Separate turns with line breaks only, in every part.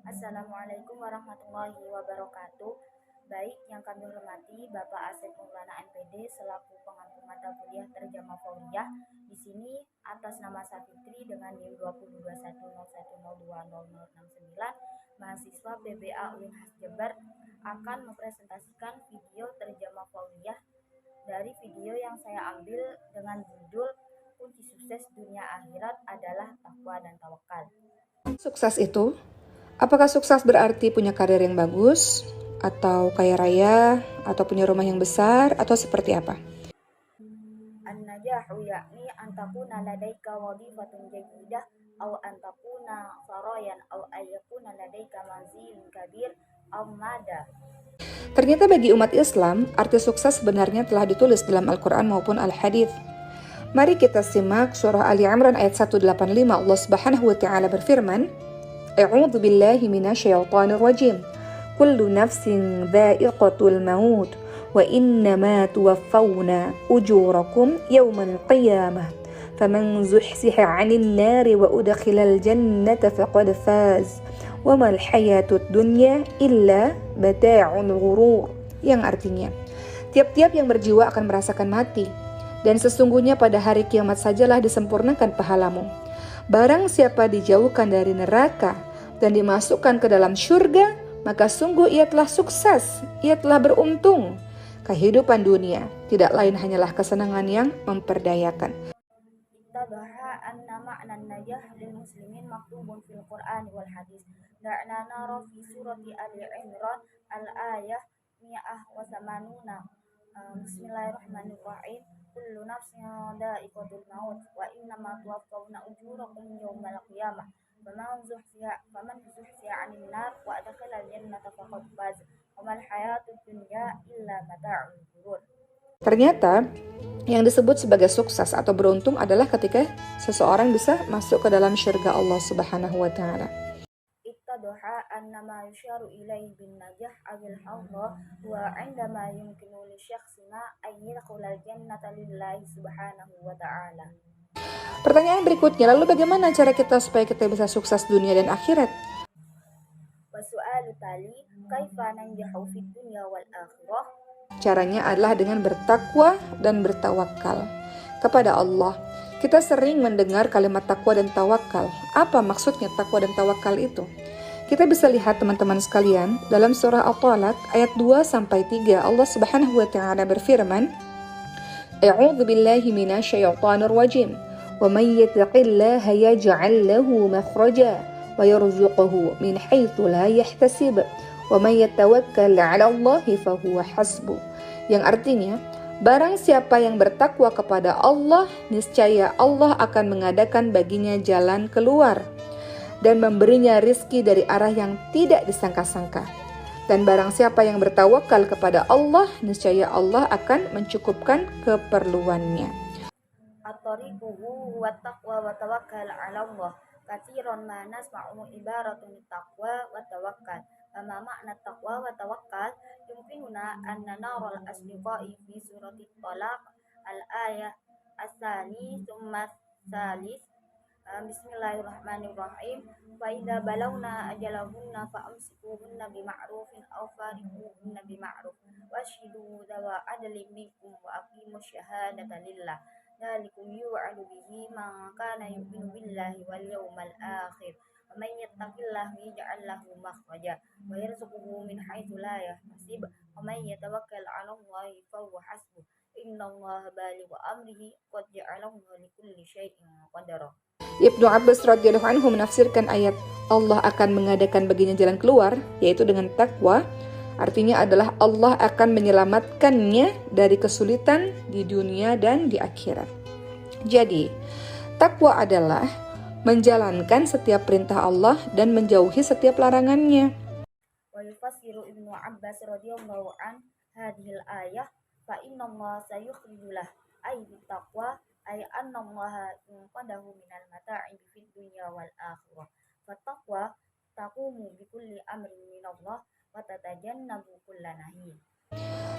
Assalamualaikum warahmatullahi wabarakatuh. Baik, yang kami hormati Bapak Asep Maulana MPD selaku pengampu mata kuliah Terjemah Fauriyah. Di sini atas nama Safitri dengan NIM 202101020069, mahasiswa PBA Unhas Jember akan mempresentasikan video Terjemah Fauriyah dari video yang saya ambil dengan judul Kunci Sukses Dunia Akhirat adalah Takwa dan Tawakal.
Sukses itu, apakah sukses berarti punya karir yang bagus, atau kaya raya, atau punya rumah yang besar, atau seperti apa?
An-najahu yakni antakuna ladaika wadifatun jayidah au antakuna farayan au ayyakuna ladaika manzilun kabir au mada.
Ternyata bagi umat Islam, arti sukses sebenarnya telah ditulis dalam Al-Quran maupun Al-Hadits. Mari kita simak surah Ali Imran ayat 185. Allah Subhanahu wa taala berfirman, A'udzu billahi minasyaitonir rajim. Kullu nafsin dha'iqatul maut wa innama tuwaffawna ujurakum yawmal qiyamah. Faman zuhziha 'anil nari wa udkhilal jannata faqad faz. Wa mal hayatud dunya illa mata'ul ghurur. Yang artinya, tiap-tiap yang berjiwa akan merasakan mati, dan sesungguhnya pada hari kiamat sajalah disempurnakan pahalamu. Barang siapa dijauhkan dari neraka dan dimasukkan ke dalam syurga, maka sungguh ia telah sukses, ia telah beruntung. Kehidupan dunia tidak lain hanyalah kesenangan yang memperdayakan.
Ittabaha anna ma'nan najah lil muslimin maktubun fil Qur'an wal hadis. Da'na nara fi surati Ali Imran al-ayah mi'ah wa samanuna. Bismillahirrahmanirrahim. Kullu nafsin dha'iqatul maut wa innama tuwaffawna ujurakum yawmal qiyamah. Faman zuhziha 'anil nar wa adkhala al-jannata faqad faz. Wa mal hayatud dunya illa mata'ul ghurur.
Ternyata yang disebut sebagai sukses atau beruntung adalah ketika seseorang bisa masuk ke dalam syurga Allah Subhanahu wa taala.
Ittadoha annama yusyaru ilaihi bin najah awil hawla wa indama yumkinu li syakhsina an yadkhulal jannata lillahi subhanahu wa ta'ala.
Pertanyaan berikutnya, lalu bagaimana cara kita supaya kita bisa sukses dunia dan akhirat?
Wa su'alu tali kaifa nanjahu fid dunya wal akhirah.
Caranya adalah dengan bertakwa dan bertawakal kepada Allah. Kita sering mendengar kalimat takwa dan tawakal. Apa maksudnya takwa dan tawakal itu? Kita bisa lihat teman-teman sekalian dalam surah At-Talaq ayat 2-3 Allah Subhanahu wa taala berfirman, A'udzu billahi minasyaitonir rajim. Wa may yattaqillaha yaj'al lahu makhraja wa yarzuqhu min haitsu la yahtasib. Wa may yatawakkal 'ala Allahi fahuwa hasbuh. Yang artinya, barang siapa yang bertakwa kepada Allah, niscaya Allah akan mengadakan baginya jalan keluar dan memberinya rizki dari arah yang tidak disangka-sangka. Dan barang siapa yang bertawakal kepada Allah, niscaya Allah akan mencukupkan keperluannya.
At-tariquhu wa taqwa wa tawakkal 'ala Allah. Katsiran ma nasma'u ibaratun taqwa wa tawakkal. Amma makna taqwa wa tawakkal yumkinuna an nara al-asdiqai fi surati Talaq al-ayah as-sani thumma salis. Bismillahirrahmanirrahim. Fa idza balawna ajalahunna fa amsikuhunna bima'rufin aw fariquhunna bima'ruf washidu dawa adlin minkum wa aqimus syahadata lillah. Dzalikum yu'adu bihi man kana yu'minu billahi wal yawmal akhir. Wa may yattaqillaha yaj'al lahu makhraja wa yarzuqhu min haitsu la yahtasib. Wa may yatawakkal 'ala Allahi fa huwa hasbuh. Innallaha balighu amrihi qad ja'ala Allahu likulli syai'in qadara.
Ibnu Abbas radhiyallahu anhu menafsirkan ayat Allah akan mengadakan baginya jalan keluar, yaitu dengan takwa. Artinya adalah Allah akan menyelamatkannya dari kesulitan di dunia dan di akhirat. Jadi, takwa adalah menjalankan setiap perintah Allah dan menjauhi setiap larangannya.
Wa yufassiru Ibnu Abbas radhiyallahu an hadhil ayah fa innallaha sayukhrijulah ay bittaqwa ay annallaha qadahu minal mata'i fid dunya wal akhirah. Fattaqwa taqumu bi kulli amrin minallah wa tatajannabu kulla nahi.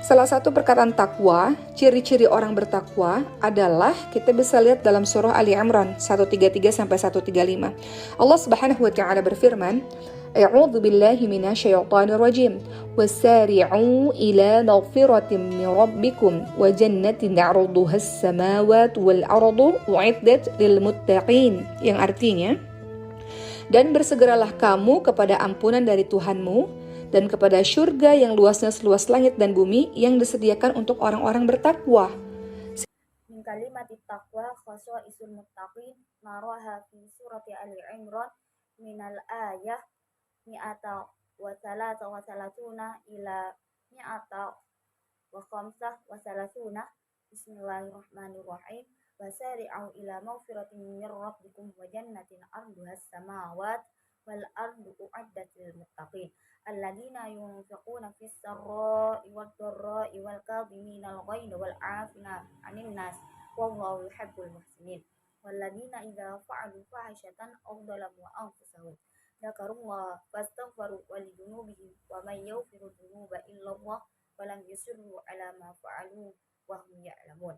Salah satu perkataan takwa, ciri-ciri orang bertakwa adalah kita bisa lihat dalam surah Ali Imran 133 sampai 135. Allah Subhanahu wa taala berfirman, A'udzu billahi minasyaitonir rajim. Wasari'u ila maghfiratin min rabbikum wa jannatin 'arduha as-samawati wal ardu u'iddat lil muttaqin. Yang artinya, dan bersegeralah kamu kepada ampunan dari Tuhanmu dan kepada syurga yang luasnya seluas langit dan bumi yang disediakan untuk orang-orang bertakwa.
Min kalimatit taqwa khasaisul muttaqin naraha fi surati Ali Imran minal ayah mi'ata wa salata wa salatuna ila mi'ata wa khamsah wa salatuna. Bismillahirrahmanirrahim. Wasari'u ila maghfiratin min rabbikum wa jannatin 'arduha as-samawati wal ardu u'iddat lil muttaqin alladzina yunfiquna fis sarra'i wad dharra'i wal kadhimina al ghaidha wal 'afina 'anil nas wallahu yuhibbul muhsinin walladzina idza fa'alu fahishatan aw dhalamu anfusahum dzakarullaha fastaghfiru wa lidunubihim wa may yaghfiru dhunuba illa Allah wa lam yusirru 'ala ma fa'alu wa hum ya'lamun.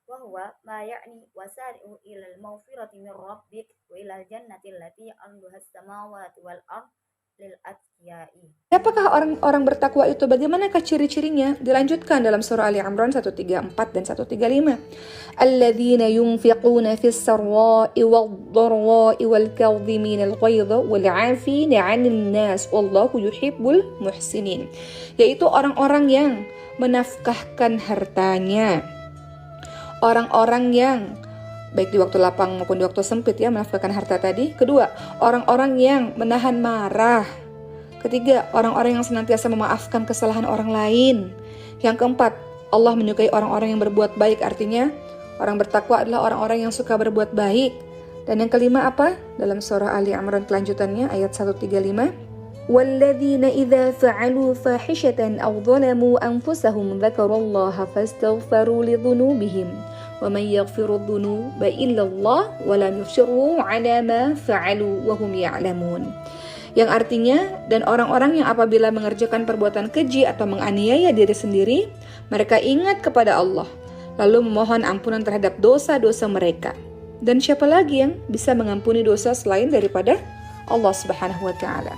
وهو ما يعني وسارئ إلى المغفرة من ربك وإلى الجنة التي أرضها السماوات والأرض للأتقياء.
Siapakah orang-orang bertakwa itu? Bagaimanakah ciri-cirinya? Dilanjutkan dalam surah Ali Imran 134 dan 135. Alladzina yunfiquna fis sarra'i wad-dharra'i wal kadhimina al-ghaidha wal 'afina 'anil nas wallahu yuhibbul muhsinin. Yaitu orang-orang yang menafkahkan hartanya. Orang-orang yang baik di waktu lapang maupun di waktu sempit ya menafkahkan harta tadi. Kedua, orang-orang yang menahan marah. Ketiga, orang-orang yang senantiasa memaafkan kesalahan orang lain. Yang keempat, Allah menyukai orang-orang yang berbuat baik. Artinya, orang bertakwa adalah orang-orang yang suka berbuat baik. Dan yang kelima apa? Dalam surah Ali Imran kelanjutannya ayat 135. وَالَّذِينَ إِذَا فَعَلُوا فَاحِشَةً أَوْ ظَلَمُوا أَنفُسَهُمْ ذَكَرُوا اللَّهَ فَاسْتَغْفَرُوا لِذُنُوبِهِمْ وَمَنْ يَغْفِرُ الذُّنُوبَ إِلَّا اللَّهُ وَلَمْ يُصِرُّوا عَلَى مَا فَعَلُوا وَهُمْ يَعْلَمُونَ. Yang artinya, dan orang-orang yang apabila mengerjakan perbuatan keji atau menganiaya diri sendiri, mereka ingat kepada Allah, lalu memohon ampunan terhadap dosa-dosa mereka. Dan siapa lagi yang bisa mengampuni dosa selain daripada Allah Subhanahu wa taala?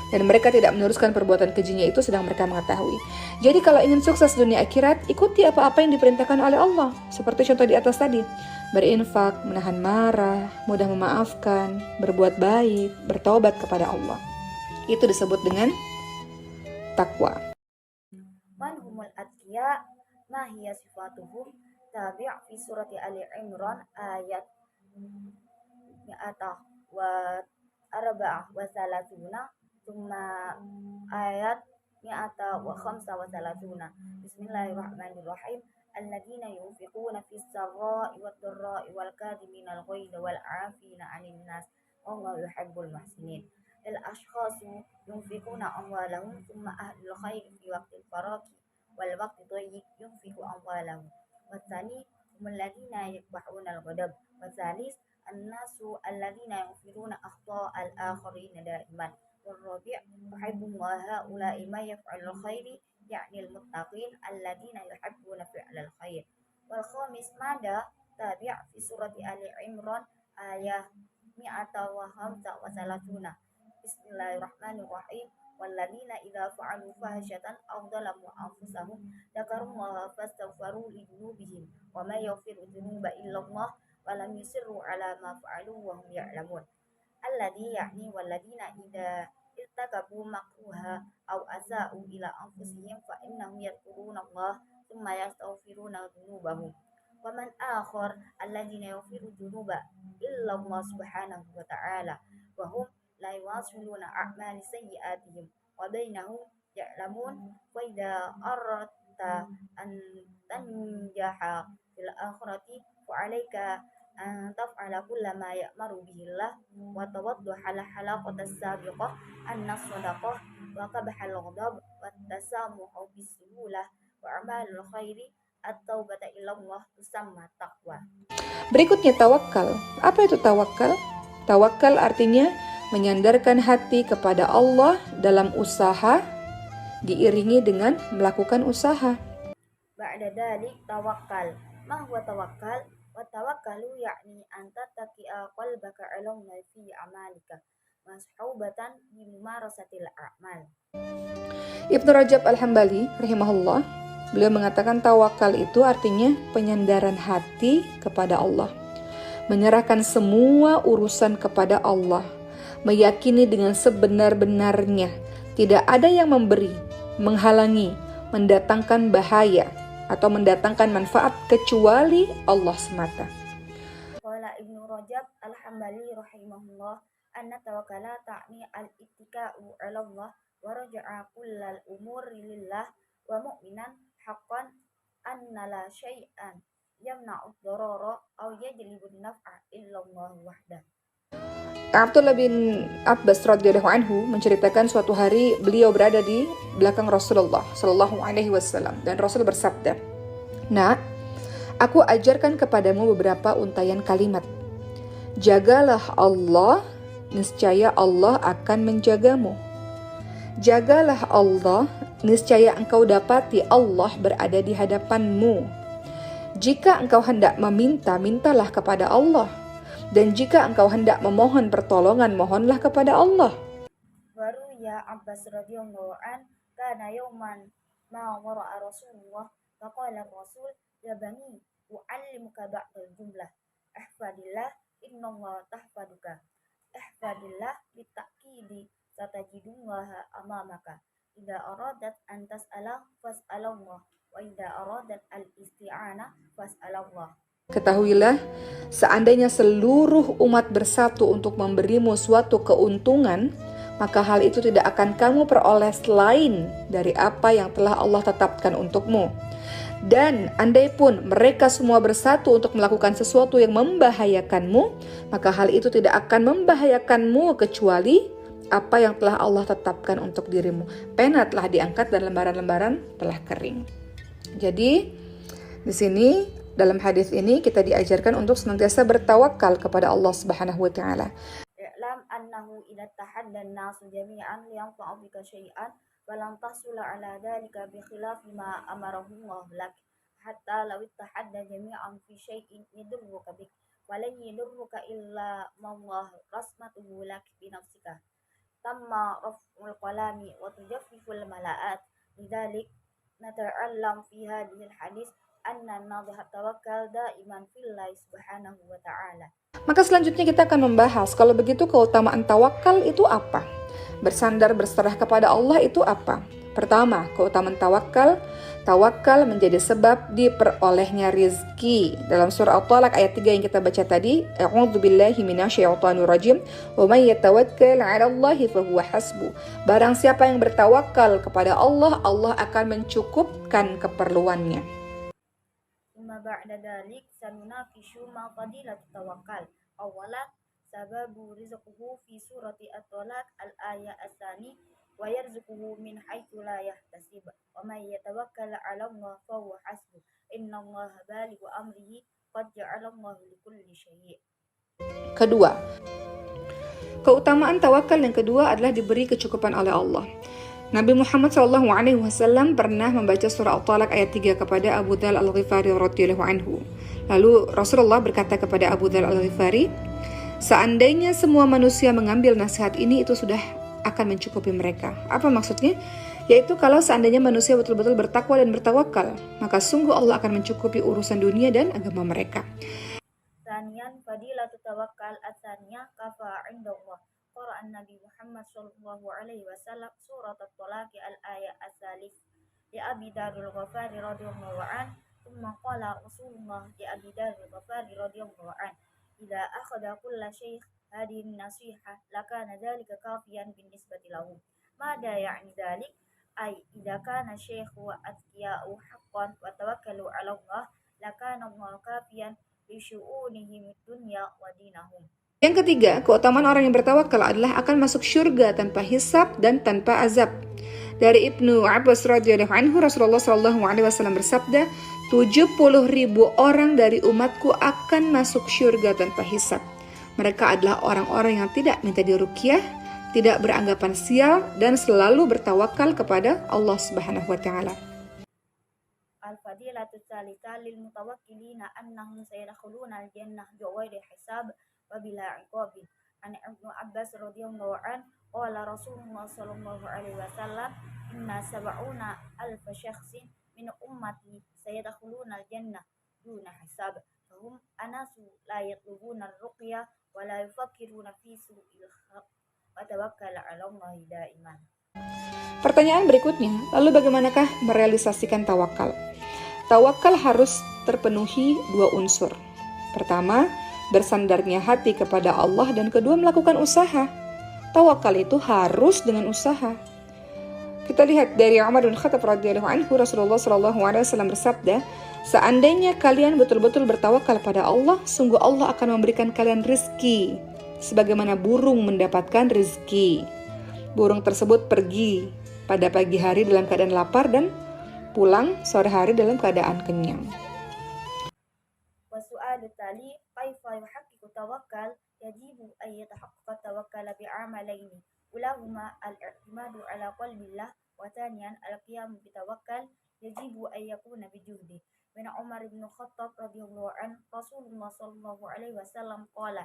Dan mereka tidak meneruskan perbuatan kejinya itu sedang mereka mengetahui. Jadi kalau ingin sukses dunia akhirat, ikuti apa-apa yang diperintahkan oleh Allah. Seperti contoh di atas tadi, berinfak, menahan marah, mudah memaafkan, berbuat baik, bertaubat kepada Allah. Itu disebut dengan takwa.
Man humul atqiya ma hiya sifatuhum tabi' fi surati Ali Imran ayat mi'atah wa arba'ah wa salatuna Thumma ayat mi'ata wa khamsa wa salatuna. Bismillahirrahmanirrahim. Alladzina yunfiquna fis sarra'i wad dharra'i wal kadhimina al ghaidha wal 'afina 'anil nas wallahu yuhibbul muhsinin. Al ashkhasu yunfiquna amwalahum thumma ahlul khair fi waqtil faraqi wal waqti dayyiq yunfiqu amwalahum. Watsani hum alladzina yakbahuna al ghadab. Watsalis an-nasu alladzina yunfiruna akhta al-akharina daiman. والرابع يحب الله هؤلاء ما يفعل الخير يعني المتقين الذين يحبون فعل الخير. والخامس ماذا تابع في سورة آل عمران آية 135. بسم الله الرحمن الرحيم. والذين إذا فعلوا فاحشة أو ظلموا أنفسهم ذكروا الله فاستغفروا لذنوبهم وما يغفر الذنوب إلا الله ولم يصروا على ما فعلوا وهم يعلمون. Alladhi yakni walladina idza irtakabu makruha aw asa'u ila anfusihim fa innahum yadhkuruna Allah thumma yastaghfiruna dhunubahum. Wa man akhar alladina yaghfiru dhunuba illa Allah subhanahu wa ta'ala wa hum la yuwasiluna a'mali sayyi'atihim wa bainahum ya'lamun wa idza aradta an tanjaha fil akhirati fa 'alaika taf'ala kulla ma ya'maru bihillah wa tawaddu ala halaqatas sabiqah annas sadaqah wa qabhal ghadab wa tasamuhu bisuhulah wa amalul khairi at-taubata ila Allah tusamma taqwa.
Berikutnya tawakal. Apa itu tawakal? Tawakal artinya menyandarkan hati kepada Allah dalam usaha diiringi dengan melakukan usaha.
Ba'da dalik tawakkal. Ma huwa tawakkal? Wa tawakkalu ya'ni an tattaki'a qalbaka 'ala Allah fi a'malika mas'hubatan bi mumarasatil a'mal.
Ibnu Rajab Al-Hambali rahimahullah, beliau mengatakan tawakal itu artinya penyandaran hati kepada Allah, menyerahkan semua urusan kepada Allah, meyakini dengan sebenar-benarnya tidak ada yang memberi, menghalangi, mendatangkan bahaya atau mendatangkan manfaat kecuali Allah semata.
Qala Ibnu Rajab Al-Hambali rahimahullah, anna tawakkala ta'ni al-ittika'u 'ala Allah wa raja'a kullal umuri lillah wa mu'minan haqqan anna la syai'an yamna'u ad-darara aw yajlibu an-naf'a illa Allah wahdah.
Abdullah bin Abbas radhiyallahu anhu menceritakan suatu hari beliau berada di belakang Rasulullah sallallahu alaihi wasallam dan Rasul bersabda, "Nak, aku ajarkan kepadamu beberapa untayan kalimat. Jagalah Allah, niscaya Allah akan menjagamu. Jagalah Allah, niscaya engkau dapati Allah berada di hadapanmu. Jika engkau hendak meminta, mintalah kepada Allah. Dan jika engkau hendak memohon pertolongan, mohonlah kepada Allah."
Baru ya Abbas radhiyallahu an kana yawman ma wara'a Rasulullah faqala Rasul ya bani u'allimuka ba'dal jumlah ihfadillah innallaha tahfaduka ihfadillah bitakidi satajidullaha amamaka idza aradat an tas'ala fas'alallah wa idza aradat al-isti'ana fas'alallah.
Ketahuilah, seandainya seluruh umat bersatu untuk memberimu suatu keuntungan, maka hal itu tidak akan kamu peroleh selain dari apa yang telah Allah tetapkan untukmu. Dan andai pun mereka semua bersatu untuk melakukan sesuatu yang membahayakanmu, maka hal itu tidak akan membahayakanmu kecuali apa yang telah Allah tetapkan untuk dirimu. Pena telah diangkat dan lembaran-lembaran telah kering. Jadi, di sini dalam hadis ini kita diajarkan untuk senantiasa bertawakal kepada Allah Subhanahu wa taala.
I'lam annahu idza tahadda an-nasu jami'an liyanfa'u bika syai'an wa lam tahsula 'ala dhalika bi khilafi ma amarahullah lak hatta law ittahadda jami'an fi syai'in yadurruka bik wa lan yadurruka illa ma Allah rasmatuhu lak bi nafsika tamma raf'ul qalami wa tujaffiful mala'at lidzalik nata'allam fi hadhihi al-hadis anna nadha tawakkal daiman fillahi subhanahu wa ta'ala.
Maka selanjutnya kita akan membahas kalau begitu keutamaan tawakal itu apa? Bersandar berserah kepada Allah itu apa? Pertama, keutamaan tawakal. Tawakal menjadi sebab diperolehnya rizki. Dalam surah At-Talaq ayat 3 yang kita baca tadi, A'udzubillahi minasyaitonirrajim, wa may yatawakkal 'ala Allahi fahuwa hasbuh. Barang siapa yang bertawakal kepada Allah, Allah akan mencukupkan keperluannya.
Summa ba'da dalik sanunakishu ma fadilat tawakkal. Awalan sababu rizquhu fi surati At-Talaq al-ayat as-sani wa yarzuquhu min haitsu la yahtasib wa may yatawakkal 'ala Allah fa huwa hasbuh innallaha balighu amrihi qad ja'ala Allahu likulli syai'.
Kedua, keutamaan tawakal yang kedua adalah diberi kecukupan oleh Allah. Nabi Muhammad SAW pernah membaca surah At-Talaq ayat 3 kepada Abu Dzar Al-Ghifari radhiyallahu anhu. Lalu Rasulullah berkata kepada Abu Dzar Al-Ghifari, seandainya semua manusia mengambil nasihat ini, itu sudah akan mencukupi mereka. Apa maksudnya? Yaitu kalau seandainya manusia betul-betul bertakwa dan bertawakal, maka sungguh Allah akan mencukupi urusan dunia dan agama mereka.
Tsaniyan fadilatu tawakkal atsaniyah kafa 'inda Allah. Qara'a Nabi Muhammad sallallahu alaihi wasallam surat At-Talaq al-ayat as-salif li Abi Dzaril Ghifari radhiyallahu an, thumma qala Rasulullah li Abi Dzaril Ghifari radhiyallahu an, idza akhadha kulla shaykh hadhihi an-nasiha lakana dhalika kafiyan binisbati lahu. Mada ya'ni dhalik? Ay idza kana shaykhu wa atqiya'u haqqan wa tawakkalu 'ala Allah lakana Allah kafiyan bi syu'unihim dunya wa dinahum.
Yang ketiga, keutamaan orang yang bertawakal adalah akan masuk syurga tanpa hisab dan tanpa azab. Dari Ibnu Abbas radhiyallahu anhu, Rasulullah SAW bersabda, 70.000 orang dari umatku akan masuk syurga tanpa hisab. Mereka adalah orang-orang yang tidak minta diruqyah, tidak beranggapan sial, dan selalu bertawakal kepada Allah Subhanahu wa taala.
Al-fadilatu tsalitsah lil mutawakkilina annahum sayadkhuluna al-jannah bighairi hisab wa bila iqab. An Ibnu Abbas radhiyallahu an qala Rasulullah sallallahu alaihi wasallam inna sab'una alfa syakhsin min ummati sayadkhuluna al-jannah duna hisab. Fahum anasu la yatlubuna ar-ruqya wa la yufakkiruna fi su'il khalq wa tawakkala 'ala Allah daiman.
Pertanyaan berikutnya, lalu bagaimanakah merealisasikan tawakal? Tawakal harus terpenuhi dua unsur. Pertama, bersandarnya hati kepada Allah, dan kedua, melakukan usaha. Tawakal itu harus dengan usaha. Kita lihat dari Umar bin Khattab radhiyallahu anhu, Rasulullah sallallahu alaihi wasallam bersabda, seandainya kalian betul-betul bertawakal pada Allah, sungguh Allah akan memberikan kalian rezeki sebagaimana burung mendapatkan rezeki. Burung tersebut pergi pada pagi hari dalam keadaan lapar dan pulang sore hari dalam keadaan kenyang.
والسؤال التالي كيف يحقق التوكل؟ يجب أن يتحقق التوكل بعملين أولاهما الاعتماد على قلب الله وثانيا القيام بالتوكل يجب أن يكون بجهده. من عمر بن الخطاب رضي الله عنه رسول الله صلى الله عليه وسلم قال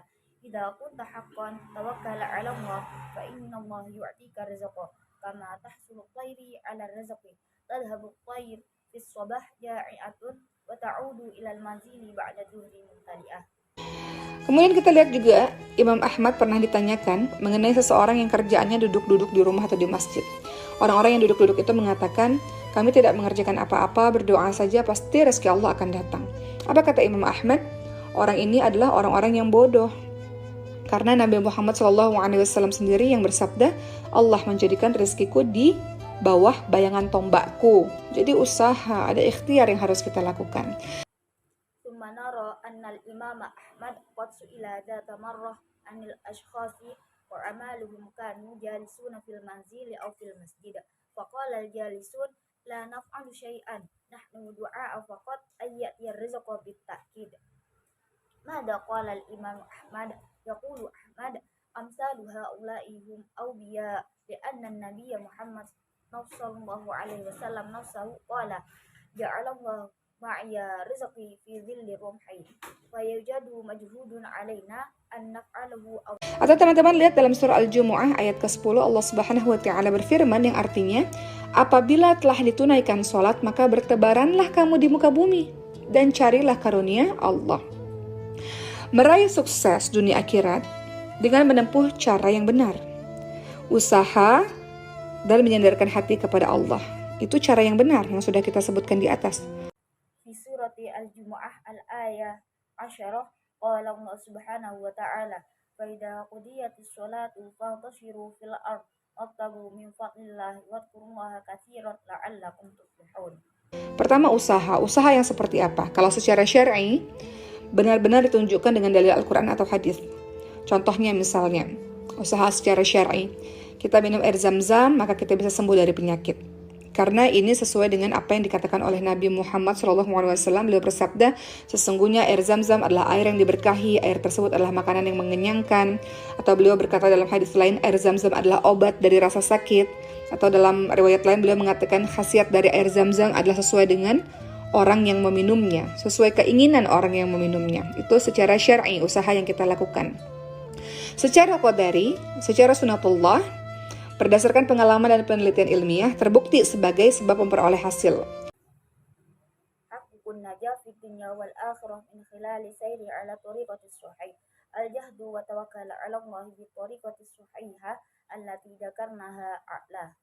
إذا كنت حقا توكل على الله فإن الله يعطيك رزقا كما تحصل الطير على الرزق تذهب الطير في الصباح جائعة وتعود إلى المنزل بعد الظهر ممتلئة.
Kemudian kita lihat juga Imam Ahmad pernah ditanyakan mengenai seseorang yang kerjaannya duduk-duduk di rumah atau di masjid. Orang-orang yang duduk-duduk itu mengatakan, kami tidak mengerjakan apa-apa, berdoa saja pasti rezeki Allah akan datang. Apa kata Imam Ahmad? Orang ini adalah orang-orang yang bodoh. Karena Nabi Muhammad SAW sendiri yang bersabda, Allah menjadikan rezekiku di bawah bayangan tombakku. Jadi usaha, ada ikhtiar yang harus kita lakukan.
ثم نرى أن الإمام أحمد قد سئل ذات مرة عن الأشخاص وأعمالهم كانوا جالسون في المنزل أو في المسجد فقال الجالسون لا نفعل شيئا نحن دعاء فقط أن يأتي الرزق بالتأكيد. ماذا قال الإمام أحمد؟ يقول أحمد أمثال هؤلاء هم أوبياء لأن النبي محمد صلى الله عليه وسلم نفسه قال جعل الله معي رزقي في ظل رمحي فيوجد مجهود علينا أن نفعله.
Atau teman-teman lihat dalam surah Al-Jumu'ah ayat ke-10, Allah Subhanahu wa taala berfirman yang artinya, apabila telah ditunaikan sholat maka bertebaranlah kamu di muka bumi dan carilah karunia Allah. Meraih sukses dunia akhirat dengan menempuh cara yang benar. Usaha dan menyandarkan hati kepada Allah. Itu cara yang benar yang sudah kita sebutkan di atas.
Di surat Al-Jumu'ah al-ayah 10 qala Allah Subhanahu wa ta'ala fa idza qudiyatis sholatu fantashiru fil ard wabtagu min fadlillah wadhkurullaha katsiran la'allakum tuflihun.
Pertama, usaha yang seperti apa? Kalau secara syar'i benar-benar ditunjukkan dengan dalil Al-Quran atau hadis. Contohnya misalnya, usaha secara syar'i, kita minum air zam-zam maka kita bisa sembuh dari penyakit. Karena ini sesuai dengan apa yang dikatakan oleh Nabi Muhammad SAW. Beliau bersabda, sesungguhnya air zam-zam adalah air yang diberkahi, air tersebut adalah makanan yang mengenyangkan. Atau beliau berkata dalam hadis lain, air zam-zam adalah obat dari rasa sakit. Atau dalam riwayat lain beliau mengatakan khasiat dari air zam-zam adalah sesuai dengan orang yang meminumnya, sesuai keinginan orang yang meminumnya. Itu secara syar'i, usaha yang kita lakukan. Secara qadari, secara sunatullah, berdasarkan pengalaman dan penelitian ilmiah, terbukti sebagai sebab memperoleh hasil.
Haqqun najah fid dunya wal akhirah min khilali sayri ala tariqatis sahih. Al-jahdu wa tawakkal 'ala Allah bi tariqatis sahihah allati dzakarnaha a'la.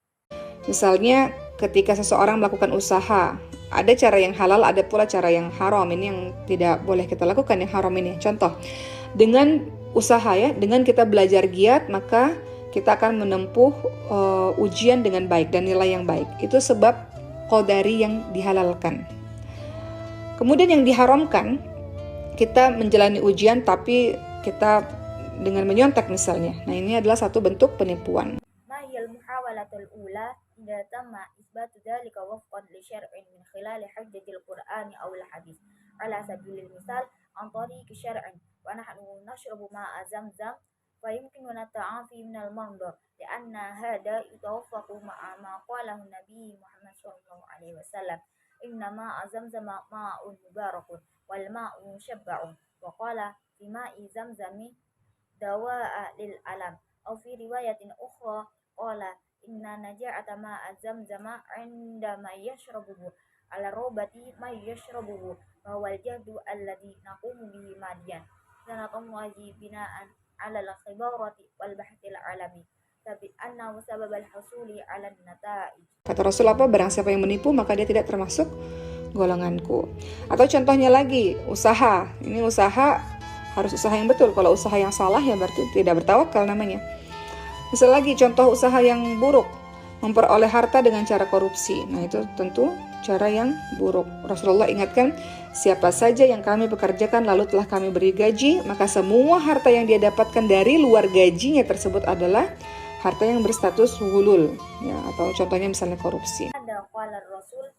Misalnya, ketika seseorang melakukan usaha, ada cara yang halal, ada pula cara yang haram. Ini yang tidak boleh kita lakukan, yang haram ini. Contoh, dengan usaha ya, dengan kita belajar giat, maka kita akan menempuh ujian dengan baik dan nilai yang baik. Itu sebab qadari yang dihalalkan. Kemudian yang diharamkan, kita menjalani ujian tapi kita dengan menyontek misalnya. Nah, ini adalah satu bentuk penipuan.
Mahiyal muhawalatul ula idza tamma isbatu dzalika wafqan li syar'in min khilal hujjatil qur'ani aw al hadis. Ala sabilil misal an tariqi syar'in wa nahnu nashrabu ma'a zamzam فيمكن التعافي من المرضى لأن هذا يتوافق مع ما قاله النبي محمد صلى الله عليه وسلم إن ماء زمزم ماء مبارك والماء مشبع وقال في ماء زمزم دواء للألم أو في رواية أخرى قال إن نجاعة ماء زمزم عندما يشربه على الرغبة ما يشربه وهو الجهد الذي نقوم به ماديا سنة الله بناء على الخبرة والبحث العلمي فبأنه سبب الحصول على النتائج.
Kata Rasul apa? Barang siapa yang menipu maka dia tidak termasuk golonganku. Atau contohnya lagi, usaha. Ini usaha harus usaha yang betul. Kalau usaha yang salah ya berarti tidak bertawakal namanya. Misal lagi contoh usaha yang buruk, memperoleh harta dengan cara korupsi. Nah itu tentu cara yang buruk. Rasulullah ingatkan, siapa saja yang kami pekerjakan lalu telah kami beri gaji, maka semua harta yang dia dapatkan dari luar gajinya tersebut adalah harta yang berstatus hulul, ya, atau contohnya misalnya korupsi.
Ada qala Rasul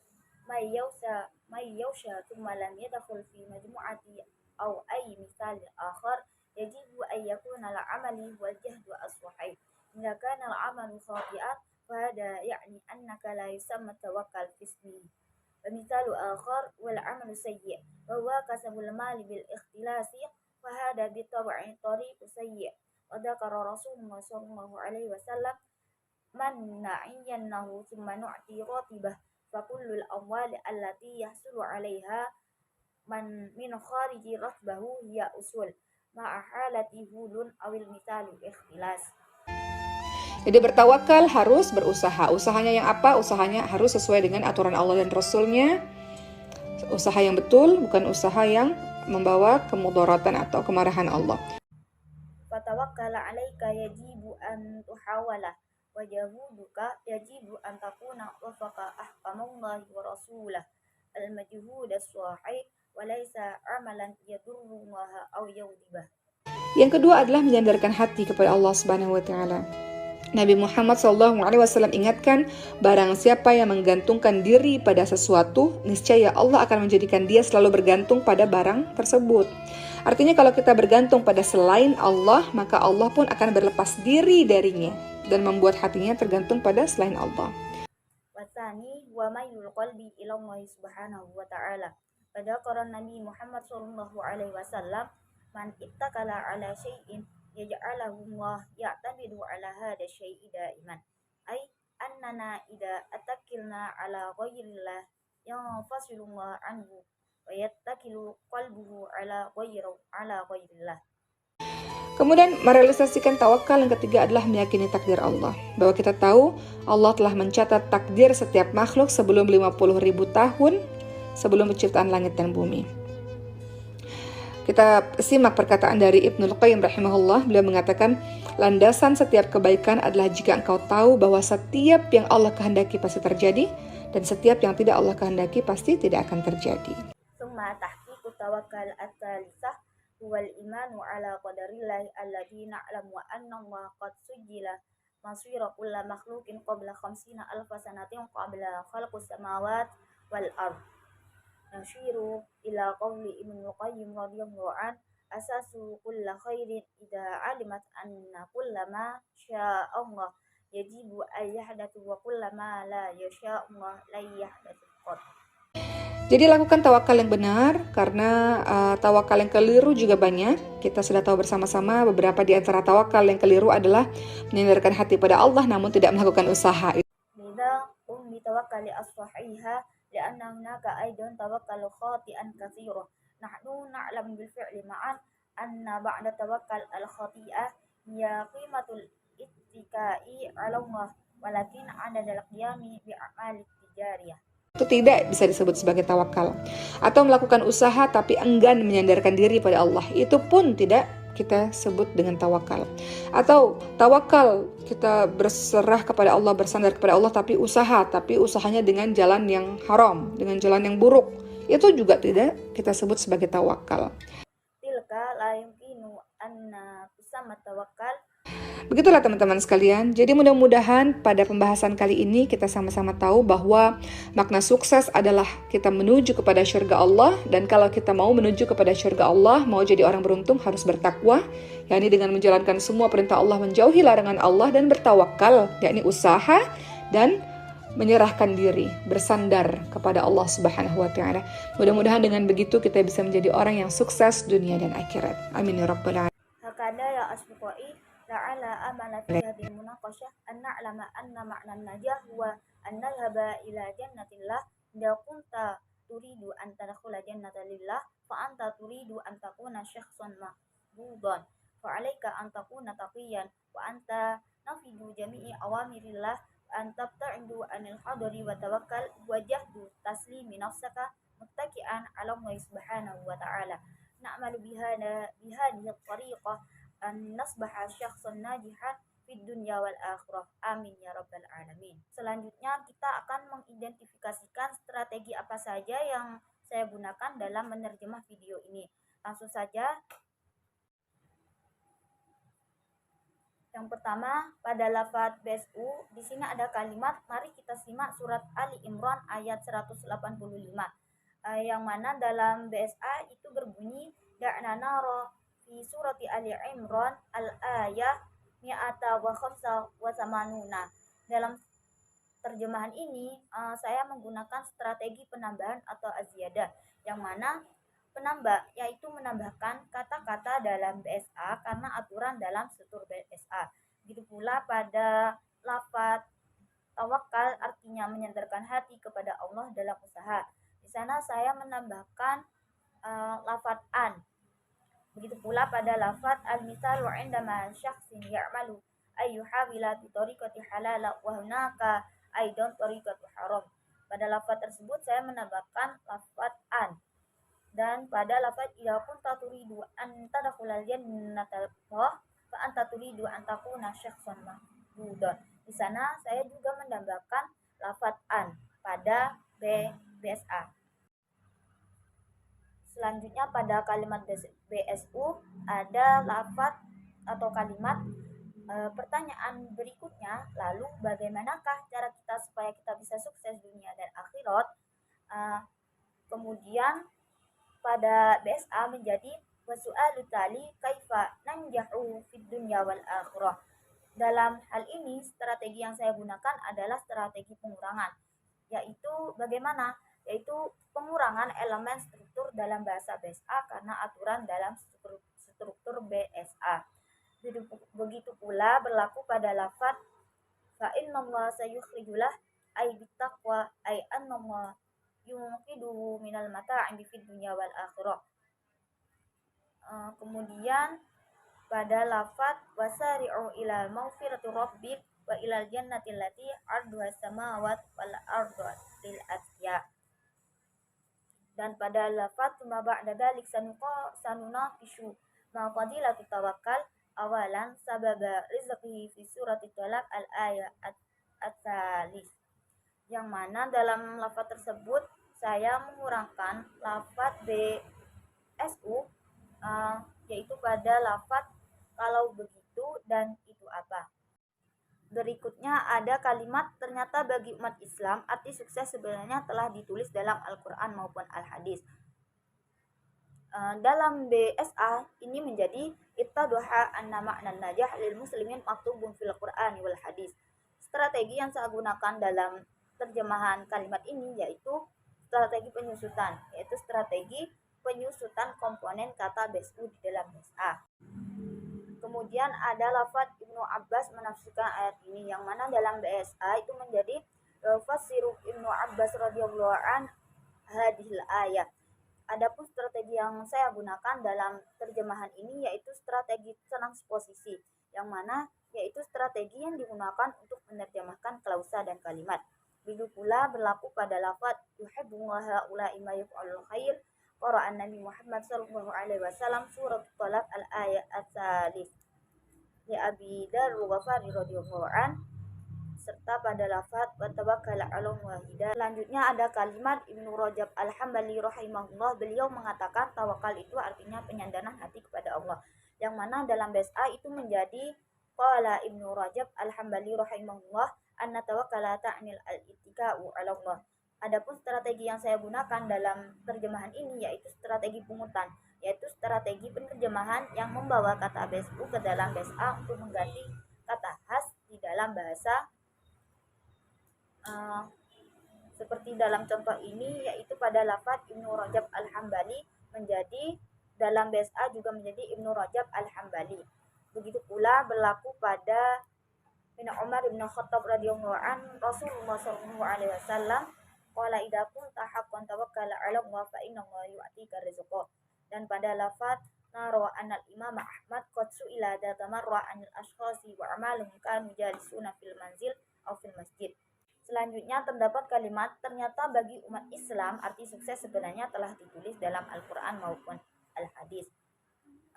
may yawsha thumma lam yadkhul fi majmu'ati aw ay misal akhar yajibu an yakuna al-amali wal jahdu as-sahih. إذا كان العمل خاطئا فهذا يعني أنك لا يسمى التوكل في اسمه ومثال آخر والعمل سيء وهو كسب المال بالاختلاس فهذا بالطبع طريق سيء وذكر رسول الله صلى الله عليه وسلم من نعينه ثم نعطي راتبه فكل الأموال التي يحصل عليها من خارج راتبه هي أصول مع حالة هول أو المثال اختلاس.
Jadi bertawakal harus berusaha. Usahanya yang apa? Usahanya harus sesuai dengan aturan Allah dan Rasulnya. Usaha yang betul, bukan usaha yang membawa kemudaratan atau kemarahan Allah.
فتوكل عليك يجب أن تحاوله وجهودك يجب أن تكون وفق أحكام الله ورسوله المجهود الصحيح وليس عملا يضر الله أو يغضبه.
Yang kedua adalah menyandarkan hati kepada Allah Subhanahu wa taala. Nabi Muhammad SAW ingatkan, barang siapa yang menggantungkan diri pada sesuatu, niscaya Allah akan menjadikan dia selalu bergantung pada barang tersebut. Artinya kalau kita bergantung pada selain Allah, maka Allah pun akan berlepas diri darinya dan membuat hatinya tergantung pada selain Allah.
Wasani wa mailul qalbi ila Allah Subhanahu wa ta'ala. Fadzakara Nabi Muhammad sallallahu alaihi wasallam man ittakala ala syai'in yaj'alahu Allah ya'tamidu ala hada syai'i daiman. Ay annana idza atakilna ala ghairillah yanfasilu Allah anhu wa yattakilu qalbuhu ala ghairillah.
Kemudian merealisasikan tawakal yang ketiga adalah meyakini takdir Allah. Bahwa kita tahu Allah telah mencatat takdir setiap makhluk sebelum 50.000 tahun sebelum penciptaan langit dan bumi. Kita simak perkataan dari Ibnul Qayyim rahimahullah. Beliau mengatakan, landasan setiap kebaikan adalah jika engkau tahu bahwa setiap yang Allah kehendaki pasti terjadi dan setiap yang tidak Allah kehendaki pasti tidak akan terjadi.
Summa tahqiqu tawakkal at-thalitsah huwal imanu ala qadarillahi alladzi na'lamu anna Allah qad sujjila masira kulli makhluqin qabla 50,000 sanatin qabla khalqis samawati wal ardh. Nashiru ila qawli Ibnul Qayyim radhiyallahu an asasu kulli khairin idza alimat anna kullama syaa Allah yajibu an yahdatsu wa kullama la yasha Allah la yahdatsu qat.
Jadi lakukan tawakal yang benar, karena tawakal yang keliru juga banyak. Kita sudah tahu bersama-sama beberapa di antara tawakal yang keliru adalah menyandarkan hati pada Allah namun tidak melakukan usaha.
Lidha bi tawakkali as-sahiha li'anna hunaka aidan tawakkalu khati'an katsira. Nahnu na'lamu bil fi'li ma'an anna ba'da tawakkal al-khati'ah hiya qimatul ittika'i 'ala Allah walakin 'adad al-qiyami bi a'mali tijariyah.
Itu tidak bisa disebut sebagai tawakal. Atau melakukan usaha tapi enggan menyandarkan diri pada Allah, itu pun tidak kita sebut dengan tawakal. Atau tawakal kita berserah kepada Allah, bersandar kepada Allah tapi usahanya dengan jalan yang haram, dengan jalan yang buruk, itu juga tidak kita sebut sebagai tawakal.
Tilka la yumkinu anna tusamma tawakkal
Begitulah teman-teman sekalian. Jadi mudah-mudahan pada pembahasan kali ini kita sama-sama tahu bahwa makna sukses adalah kita menuju kepada syurga Allah, dan kalau kita mau menuju kepada syurga Allah, mau jadi orang beruntung harus bertakwa, yakni dengan menjalankan semua perintah Allah, menjauhi larangan Allah, dan bertawakal, yakni usaha dan menyerahkan diri, bersandar kepada Allah Subhanahu wa taala. Mudah-mudahan dengan begitu kita bisa menjadi orang yang sukses dunia dan akhirat. Amin ya rabbal alamin.
Hakada ya asfiqai la'ala amala fi hadhihi munaqashah an na'lama anna ma'na najah huwa an nadhhaba ila jannatillah idza kunta turidu an tadkhula jannata lillah fa anta turidu an takuna syakhsan mahbudan fa 'alaika an takuna taqiyan wa anta nafidu jami'i awamirillah an tabta'idu anil hadari wa tawakkal wajahdu taslimi nafsaka muttaki'an 'ala Allah subhanahu wa ta'ala na'malu bihadhihi at-tariqah an nasbaha syakhsan najihan fid dunya wal akhirah. Amin ya rabbal alamin. Selanjutnya kita akan mengidentifikasikan strategi apa saja yang saya gunakan dalam menerjemah video ini. Langsung saja. Yang pertama, pada lafaz BSU, di sini ada kalimat, mari kita simak surat Ali Imran ayat 185. Yang mana dalam BSA itu berbunyi da'na nara fi surati Ali Imran al-ayah mi'ata wa khamsa wa samanuna. Dalam terjemahan ini saya menggunakan strategi penambahan atau aziyadah, yang mana penambah yaitu menambahkan kata-kata dalam BSA karena aturan dalam struktur BSA. Begitu pula pada lafaz tawakal, artinya menyandarkan hati kepada Allah dalam usaha. Di sana saya menambahkan lafaz an. Begitu pula pada lafaz al-misalu 'indama syakhsin ya'malu ayyuhawila bi tariqati halal wa hunaka aidan tariqatu haram. Pada lafaz tersebut saya menambahkan lafaz an. Dan pada lafaz idza kunta turidu an tadkhulal jannata fa anta turidu an takuna syakhsan mahbudan. Di sana saya juga menambahkan lafaz an pada BSA. Selanjutnya pada kalimat BSU ada lafaz atau kalimat pertanyaan berikutnya, lalu bagaimanakah cara kita supaya kita bisa sukses dunia dan akhirat? Kemudian pada BSA menjadi wasu'alu tali kaifa nanjahu fid dunya wal akhirah. Dalam hal ini strategi yang saya gunakan adalah strategi pengurangan, yaitu bagaimana? Yaitu pengurangan elemen struktur dalam bahasa BSA karena aturan dalam struktur BSA. Begitu pula berlaku pada lafaz fa innallaha sayukhrijulah ay bittaqwa ay annallaha yunqidu minal mata'in fid dunya wal akhirah. Kemudian pada lafaz wasari'u ila maghfirati rabbik wa ilal jannati allati 'arduha samawati wal ardu lil atqiya. Dan pada lafaz tsumma ba'da dzalik sanunaqishu ma fadilatu tawakkal awalan sababa rizqihi fi surati Talaq al-ayat at-tsalis. Yang mana dalam lafaz tersebut saya mengurangkan lafaz BSU yaitu pada lafaz kalau begitu dan itu apa. Berikutnya ada kalimat ternyata bagi umat Islam arti sukses sebenarnya telah ditulis dalam Al-Quran maupun Al-Hadis. Dalam BSA ini menjadi ittaduha anna ma'nan najah lil muslimin maktubun fil Qur'an wal hadis. Strategi yang saya gunakan dalam terjemahan kalimat ini yaitu strategi penyusutan, yaitu strategi penyusutan komponen kata BSU di dalam BSA. Kemudian ada lafaz Ibnu Abbas menafsirkan ayat ini, yang mana dalam BSA itu menjadi fasiru Ibnu Abbas radhiyallahu an hadhil ayat. Adapun strategi yang saya gunakan dalam terjemahan ini yaitu strategi transposisi, yang mana yaitu strategi yang digunakan untuk menerjemahkan klausa dan kalimat. Begitu pula berlaku pada lafaz yuhibbullaha ula'i ma yaf'alul khair Qur'an Nabi Muhammad sallallahu alaihi wasallam surat Talaq al-ayat at-tsalis li Abi Dzar Ghafari radhiyallahu an, serta pada lafaz wa tawakkal 'ala wahidah. Selanjutnya ada kalimat Ibnu Rajab Al-Hambali rahimahullah, beliau mengatakan tawakal itu artinya penyandaran hati kepada Allah, yang mana dalam BSA itu menjadi Qala Ibnu Rajab Al-Hambali rahimahullah anna tawakkala ta'nil al-ittika'u 'ala Allah. Adapun strategi yang saya gunakan dalam terjemahan ini yaitu strategi pungutan, yaitu strategi penerjemahan yang membawa kata BSU ke dalam BSA untuk mengganti kata khas di dalam bahasa, seperti dalam contoh ini yaitu pada lafaz Ibnu Rajab Al-Hambali menjadi dalam BSA juga menjadi Ibnu Rajab Al-Hambali. Begitu pula berlaku pada Umar bin Khattab radhiyallahu an Rasulullah sallallahu alaihi wasallam qala idza kunta haqqan tawakkal 'ala Allah fa inna Allah yu'tika rizqa. Dan pada lafaz naro anal Imam Ahmad qad su'ila datamarra anil ashkhasi wa amalum kanu jalisuna fil manzil aw fil masjid. Selanjutnya terdapat kalimat ternyata bagi umat Islam arti sukses sebenarnya telah ditulis dalam Al-Qur'an maupun Al-Hadis.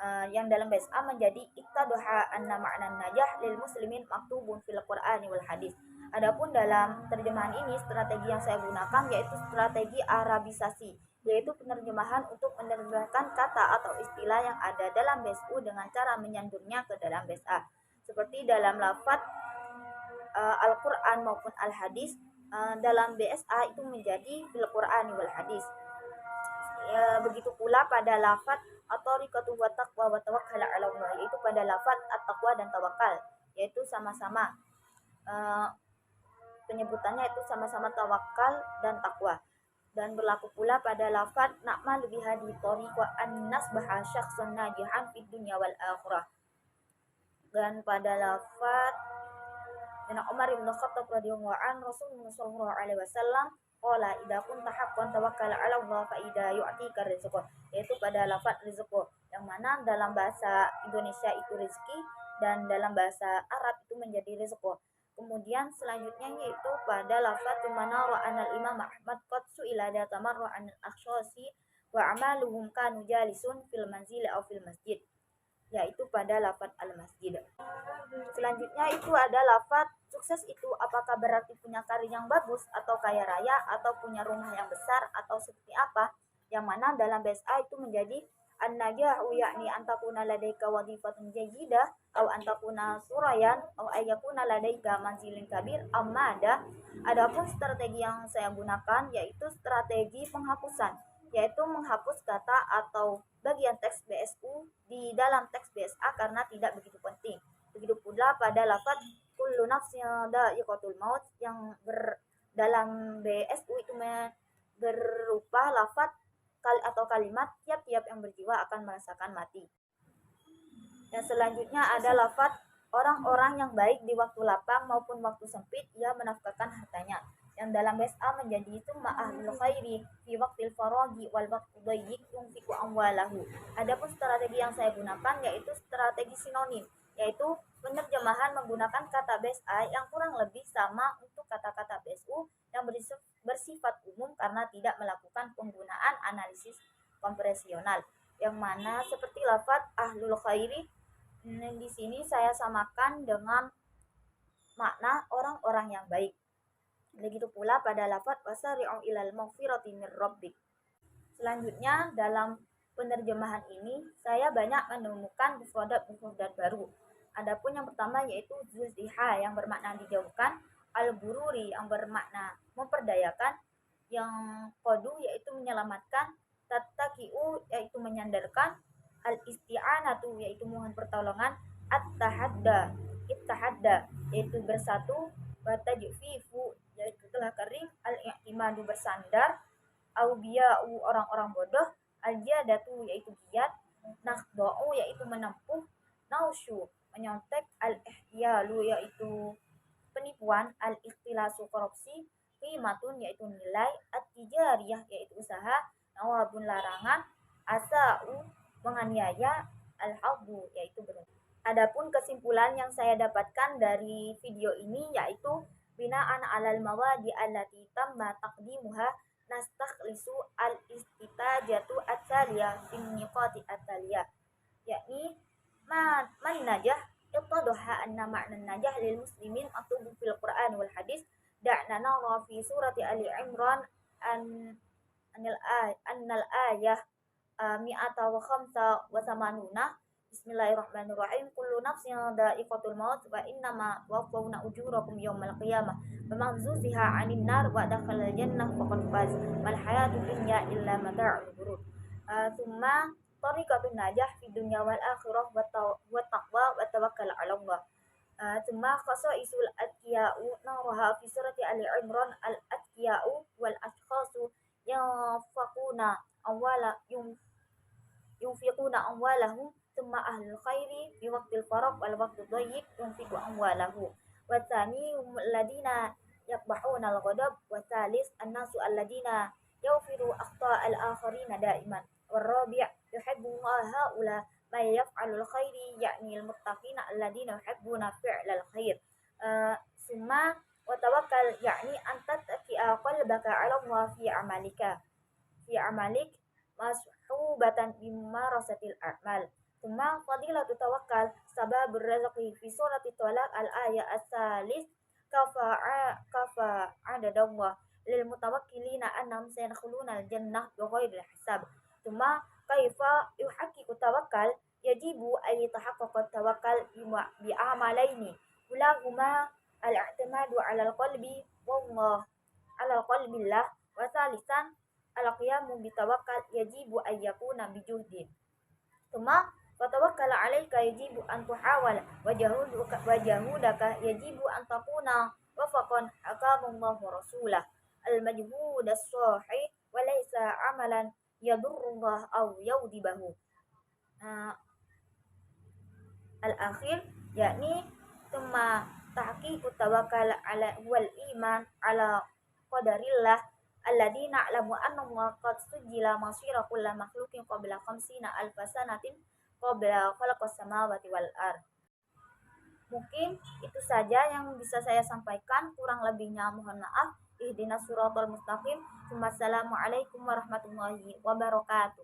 Yang dalam BSA menjadi ittadoha anna ma'nan najah lil muslimin maktubun fil Qur'ani wal hadis. Adapun dalam terjemahan ini strategi yang saya gunakan yaitu strategi Arabisasi, yaitu penerjemahan untuk menerjemahkan kata atau istilah yang ada dalam BSU dengan cara menyandurnya ke dalam BSA. Seperti dalam lafaz Al-Qur'an maupun Al-Hadis, dalam BSA itu menjadi fil Qur'ani wal hadis. Begitu pula pada lafaz at-tariqatu wa taqwa wa tawakkal 'ala Allah, yaitu pada lafaz at-taqwa dan tawakal, yaitu sama-sama penyebutannya itu sama-sama tawakal dan takwa. Dan berlaku pula pada lafaz na'mal bihadi tariqa an-nasbaha syakhsan najihan fid dunya wal akhirah. Dan pada lafaz Umar bin Khattab radhiyallahu an Rasulullah sallallahu alaihi wasallam qala idza kunta haqqan tawakkal 'ala Allah fa idza yu'tika rizqa, yaitu pada lafaz rizqa yang mana dalam bahasa Indonesia itu rezeki dan dalam bahasa Arab itu menjadi rizqa. Kemudian selanjutnya yaitu pada lafaz mana ra'anal Imam Ahmad qad su'ila datamarra 'anil akhshasi wa amaluhum kanu jalisun fil manzil aw fil masjid, yaitu pada lafaz al-masjid. Selanjutnya itu ada lafaz sukses itu apakah berarti punya karir yang bagus atau kaya raya atau punya rumah yang besar atau seperti apa, yang mana dalam BSA itu menjadi an-najahu yakni antakuna ladaika wadhifatun jayyidah atau antakuna surayan atau ayakuna ladaika manzilin kabir amada. Adapun strategi yang saya gunakan yaitu strategi penghapusan, yaitu menghapus kata atau bagian teks BSU di dalam teks BSA karena tidak begitu penting. Begitu pula pada lafaz kullu nafsin dha'iqatul maut yang dalam BSU itu berupa lafaz atau kalimat tiap-tiap yang berjiwa akan merasakan mati. Dan selanjutnya ada lafaz orang-orang yang baik di waktu lapang maupun waktu sempit ia menafkahkan hartanya, yang dalam BSA menjadi itu ma'ahlul khairi fi waqtil faraghi wal waqtu dayyiq yunfiqu amwalahu. Adapun strategi yang saya gunakan yaitu strategi sinonim, yaitu penerjemahan menggunakan kata BSA yang kurang lebih sama untuk kata-kata BSU yang bersifat umum karena tidak melakukan penggunaan analisis kompresional, yang mana seperti lafaz ahlul khairi di sini saya samakan dengan makna orang-orang yang baik. Begitu pula pada lafaz wasari'u ilal maghfirati mir rabbik. Selanjutnya dalam penerjemahan ini saya banyak menemukan mufradat baru. Adapun yang pertama yaitu zuzdiha yang bermakna dijauhkan, al-bururi yang bermakna memperdayakan, yang qadu yaitu menyelamatkan, tattaqiu yaitu menyandarkan, al-isti'anatu yaitu mohon pertolongan, at-tahadda yaitu bersatu, wa tajfifu yaitu telah kering, al-i'timadu bersandar, aubiya'u orang-orang bodoh, al-jadatu yaitu giat, nakhda'u yaitu menempuh, nausyu menyontek, al-ihtiyalu yaitu penipuan, al-ikhtilasu korupsi, qimatun yaitu nilai, at-tijariyah yaitu usaha, nawabun larangan, asa'u menganiaya, al-haddu yaitu beruntung. Adapun kesimpulan yang saya dapatkan dari video ini yaitu bina'an 'alal mawadi allati tamma taqdimuha nastakhlisu al-istitajatu at-taliyah fin niqati at-taliyah, yakni man najah ittadoha anna ma'na najah lil muslimin atubun fil Qur'an wal hadis da'na nara fi surati Ali Imran annal ayah mi'ata wa khamsa wa samanuna Bismillahirrahmanirrahim. Kullu nafsin dha'iqatul maut wa innama tuwaffawna ujurakum yawmal qiyamah. Faman zuhziha 'anil nar wa dakhala jannah faqad faz. Mal hayatud dunya illa mata'ul ghurur. Tsumma tariqatun najah fid dunya wal akhirah wa taqwa wa tawakkal 'ala Allah. Tsumma khasaisul atqiya'u naraha fi surati Ali Imran al atqiya'u wal ashkhasu yanfaquna awwala yunfiquna amwalahum thumma ahlul khairi fi waqtil faraq wal waqtu dhayyik yunfiqu amwalahu wa tsani hum alladina yaqbahuna al ghadab wa tsalis annasu alladina yawfiru akhta al akharina daiman war rabi' yuhibbu haula ma yaf'alul khairi yakni al muttaqina alladina yuhibbuna fi'lal khair. Summa wa tawakkal yakni an tattaqi'a qalbaka 'ala Allah fi amalik mashubatan bimarasatil a'mal. Thumma fadilatu tawakkal sababur razqi fi surati Talaq al-ayat as-salis kafa adadallah lil mutawakkilina annahum sayadkhuluna al-jannah bighairi hisab. Thumma kaifa yuhaqqiqu tawakkal yajibu ay yatahaqqaqa tawakkal bi amalaini ulahuma al-i'timadu 'ala al-qalbi wallah 'ala qalbillah wa salisan al-qiyamu bitawakkal yajibu an yakuna bijuhdin. Tsumma wa tawakkal 'alaika yajibu an tuhawala wa jahudaka yajibu an takuna wafaqan hakamullah wa rasulah. Al-majhud as-sahih wa laysa 'amalan yadurrullah aw yaudibahu. Al-akhir yakni tsumma tahqiqut tawakkal 'ala wal iman 'ala qadarillah alladzi na'lamu anna Allah qad sujjila masira kulli makhluqin qabla 50,000 sanatin qabla khalaqas samawati wal ard. Mungkin itu saja yang bisa saya sampaikan, kurang lebihnya mohon maaf. Ihdinas siratal mustaqim. Wassalamualaikum warahmatullahi wabarakatuh.